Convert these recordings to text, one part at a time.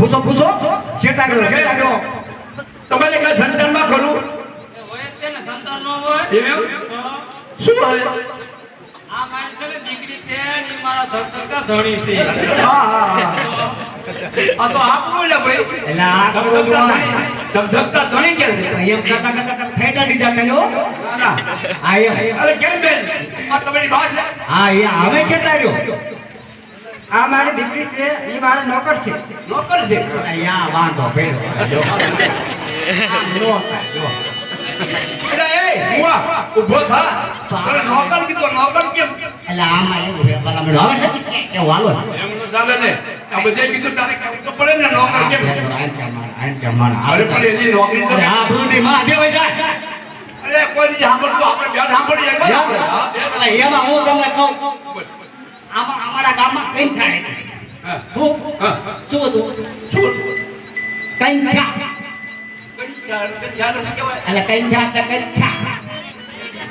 પૂછો છેટા કરો તમારે કઈ સંતાનમાં કરું હોય છે ને સંતાન નો હોય એવું શું હોય આ મારી છે ને દીકરી છે ને મારા ધરધરતા ધણી છે હા આ તો આપણું ને ભાઈ એટલે આ કરું ધબધબતા ધણી કે છે એમ કરતા થેટા દીધા કયો ના આ એમ અરે કેમ બેન આ તમારી વાત છે હા એ આવે છે તાર્યો આ મારી દીકરી છે એ મારા નોકર છે નોકર છે અહીંયા વાંધો ભેરો જો આ નોકર જો અરે એ મુઆ ઊભો થા અરે નોકર કીધો નોકર કેમ એટલે આમાં એવું છે ભલા મને હવે નથી કે વાલો એમ તો ચાલે ને આ બધે કીધું તારે કેવું તો પડે ને નોકર કેમ અરે પણ એની નોકરી તો આપણું ની માં દેવાય જાય અરે કોઈ સાંભળતો આપણે બેઠ સાંભળી એક એટલે એમાં હું તમને કહું અમારા ગામમાં કઈ થાય શું તું કઈ થયા એટલે કઈ થયા એટલે કઈ થયા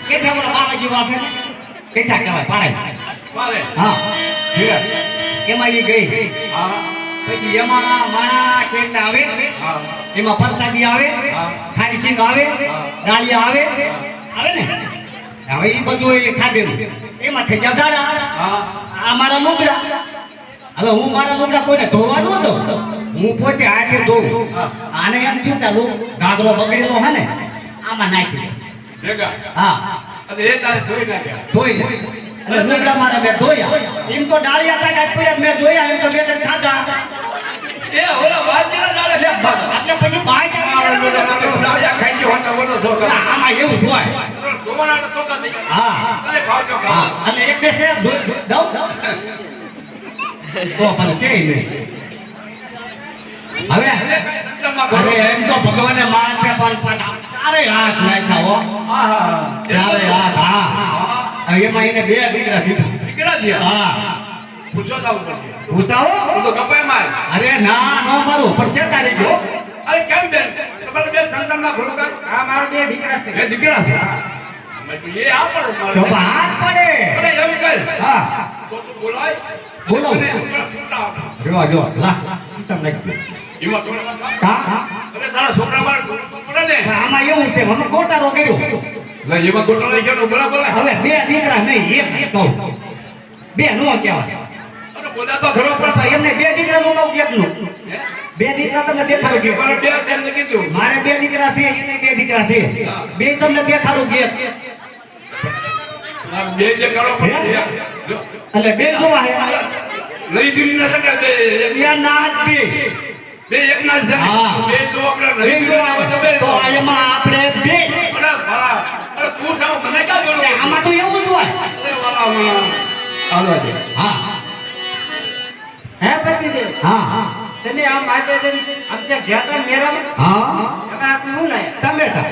કે થયા બોલા બાબાજી વાસે કઈ થયા કહેવાય પાડે હા એમાં એ ગઈ પછી એમાં માણા કેટલા આવે એમાં પ્રસાદી આવે ખારી સિંગ આવે દાળિયા આવે ને હવે એ બધું એ ખાધેલું એમાં થઈ ગયા ઝાડા આ મારા લુગડા હવે હું મારા લુગડા કોઈને ધોવા ન દઉં હું પોતે હાથે ધોઉં આને એમ થયું કે ગાગરો બગડેલો હે ને આમાં નાખી દે હા એ તારે ધોઈ નાખ્યા ધોઈ લે એટલે લુગડા મારા મેં ધોયા એમ તો ડાળિયા તાકાત પડ્યા મેં ધોયા એમ તો બે ત્રણ ખાધા એ ઓલા વાજીના ડાળે લે એટલે પછી ભાઈ સાહેબ ડાળિયા ખાઈ ગયો હતો બોલો છો આમાં એવું ધોય ધોવાના તો ટોકા થઈ ગયા હા અરે ખાવજો હા એટલે એક બે છે દઉં તો પણ છે નહીં હવે અરે એમ તો ભગવાને માથે પણ તારે હાથ નાખ્યા હો તારે હાથ હા એમાં એને બે દીકરા દીધા દીકરા છે હા પૂછો જાવ પડશે પૂછતા હો હું તો ગપાય માર અરે ના નો મારું પર સેટા રહી ગયો અરે કેમ બેન તમારે બે સંતાનમાં ખોલું કાય આ મારા બે દીકરા છે એ દીકરા છે એ આ પડે તો હાથ પડે અરે એમ કર હા તો તું બોલાય બોલો જો લા કિસમ નાખી એમાં થોડા હા અરે તારા છોકરા બાર પડે ને આમાં એવું છે મને ગોટારો કર્યો લે એમાં ગોટો લઈ ગયો બોલા બોલા હવે બે દીકરા નહીં એક કહું બે નો કહેવાય અરે બોલા તો ખરો પણ તો એમને બે દીકરા નું કહું એકનું બે દીકરા તમને દેખાડું કે મારે બે તેમને કીધું મારે બે દીકરા છે એને બે દીકરા છે બે તમને દેખાડું કે બે જે કરો પણ એટલે બે જોવા હે લઈ દીધી ના શકે બે યા નાચ બે બે એક ના છે હા. બે તો આપણે બે લઈ જોવા દીધી તો બે તો એમાં આપણે બે અરે ભલા અરે તું સાવ મને ક્યાં જોડો આમાં તો એવું જ હોય અરે વાલા વાલા હાલો છે હા હે પતિદેવ હા તમે આ માથે આમચા ગયા તા મેરામાં હા હવે આપણે શું લાયા ટમેટા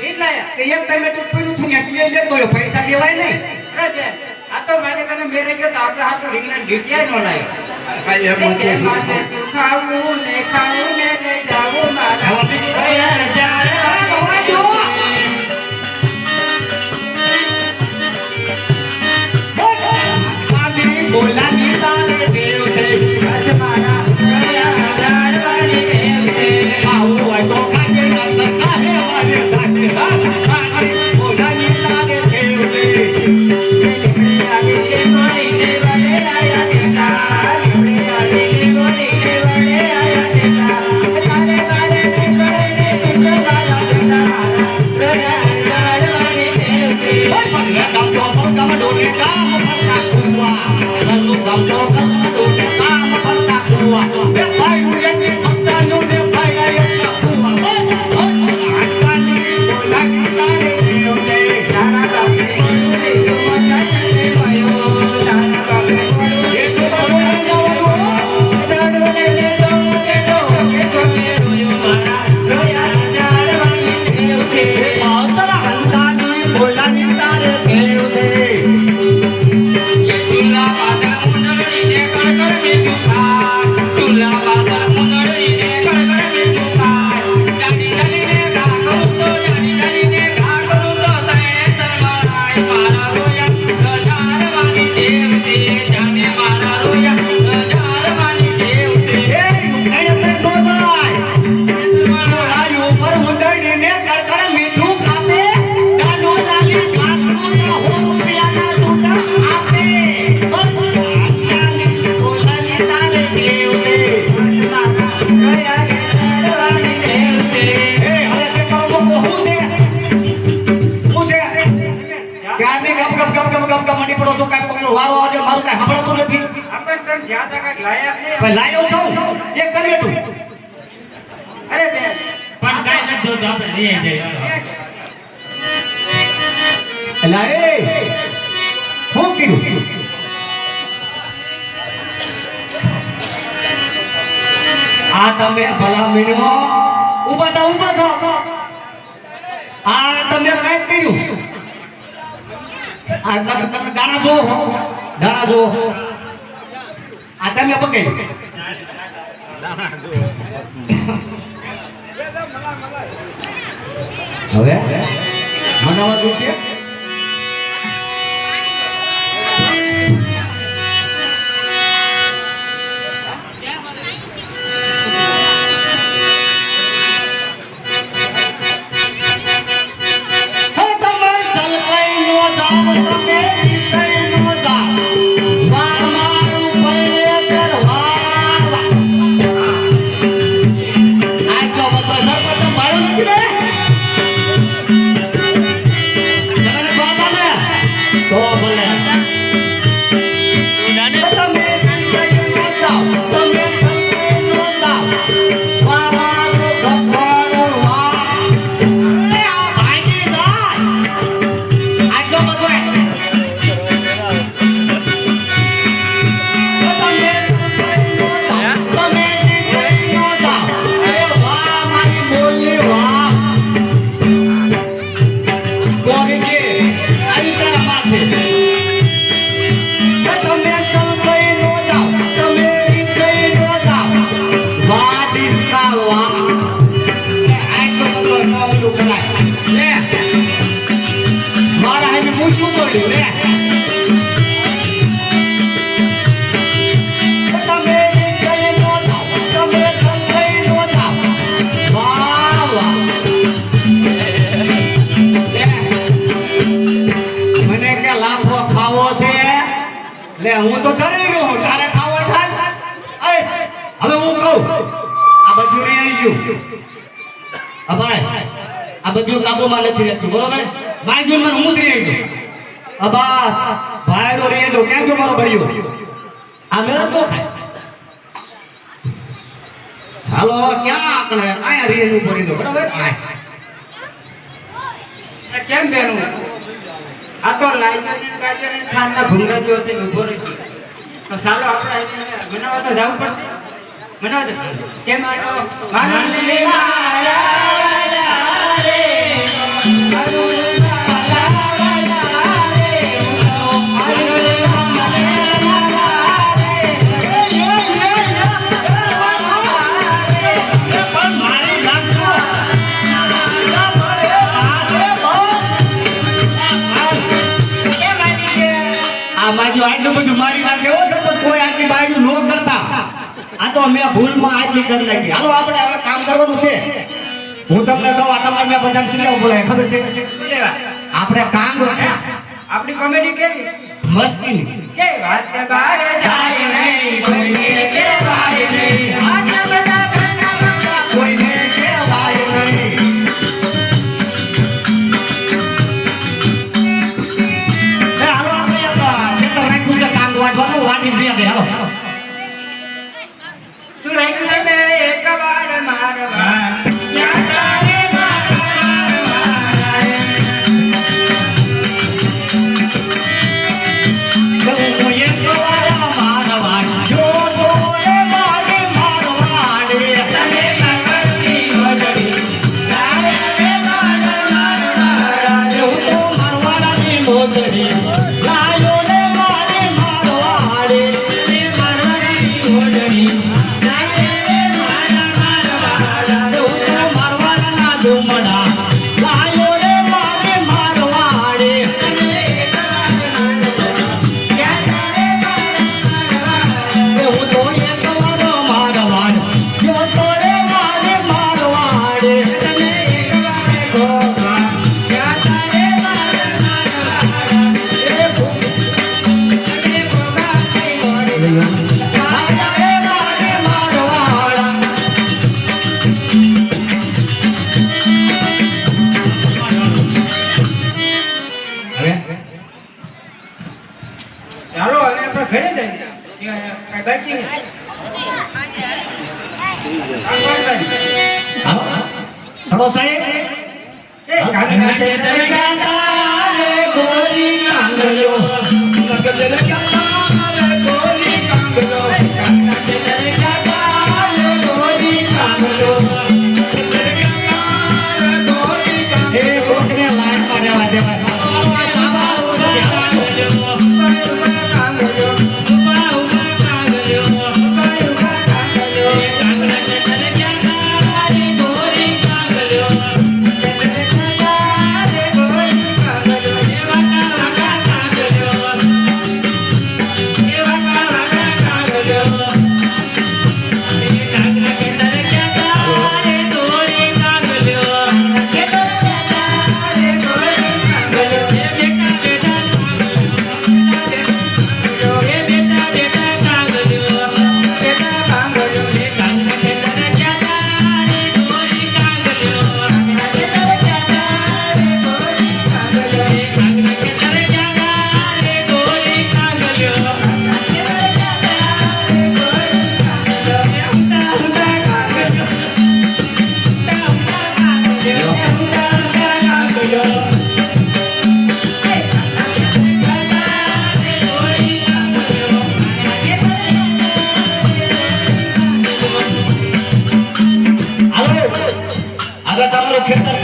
એ લાયા એક ટમેટું પડ્યું હતું ને એટલે લેતો હોય પૈસા દેવાય નહીં અરે બેન, આ તો મારે તને મેરે ગયો તો આપણે હાથો રીંગણા ઢીટિયા નો લાયો કાઈ એમ કે નથી માથે તું ખાવું ને લઈ જાવું મારા બોલાની તારે દેવ છે મારા આવું હોય તો ખાજે ના ખાહે વાલે સાચે બોલાની તારે દેવ છે Thank you. દેવ છે એ હવે તે કરો તો હું છે ક્યારની ગપ ગપ ગપ ગપ ગપ ગપ મંડી પડો છો કાંઈ પકડો વારો આવે મારું કાંઈ સાંભળતું નથી આપણ તમે જ્યાં તા કાંઈક લાયા છે પણ લાયો છું એક કરી તું અરે બેન પણ કાંઈ નથી જોતું આપણે લઈ જઈએ એલા એ હું કીધું આ તમે ભલા મીણો ઊભા થાઓ આ તમે કાંઈ કર્યું આ તમે દાણા જો આ તમે પકડ્યું હવે મનાવા દઉં છે હું તો ડરી ગયો તારે ખાવા થાય હવે હું કહું આ બધું રહી ગયું ભાઈ આ બધું કાબુમાં નથી રહેતું બરોબર મારી મને હું જ રહી ગયો બસ ભાઈ નો રહી ગયો ક્યાં ગયો મારો ભળ્યો આ મેળા તો ખાય ચાલો ક્યાં આપણે આયા રહી નું ભરી દો બરોબર કેમ બેનું આ તો લાઈન ગાજર ખાનના ભૂંગરા જો છે ઉભો રહી તો ચાલો આપણે મનાવા તો જવું પડશે મનાવા દે કેમ આનો માનલે મારા રે આટલું બધું મારી નાખે હો સરપંચ કોઈ આટલી બાયડું નો કરતા આ તો મેં ભૂલમાં આટલી કરી નાખી હાલો આપણે હવે કામ કરવાનું છે હું તમને કહું આ તમારે મેં બધાને શું બોલાય ખબર છે આપણે કાંગ આપણી કોમેડી કેવી મસ્તી કે વાત બહાર જાય નહીં કોઈને કહેવાય નહીં આટલા બધા કાંગા કોઈને કહેવાય નહીં વાડી બે દે હાલો તું રાખ્યું છે બે એકવાર મારવા યા તારે મારવા તો એકવાર મારવા જો તો એ મારે મારવાડે તમે કરતી વડડી તારે મારવા જો તો મારવાડાની મોદડી લાયો ને મારે મારવાડે મારવાની વડડી તારે મારવા હાલો સડો સાહેબ એ કાંગડા ખેતરે જાતા રે ગોરી કાંગલો નગર જાતા રે ગોરી કાંગલો કાંગડા ખેતરે જાતા રે ગોરી કાંગલો એ કોકને લાઈન માં રહેવા દેવા આ સાબા આગળ તમારો ખેતર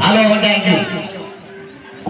હાલો વડાઈ ગયું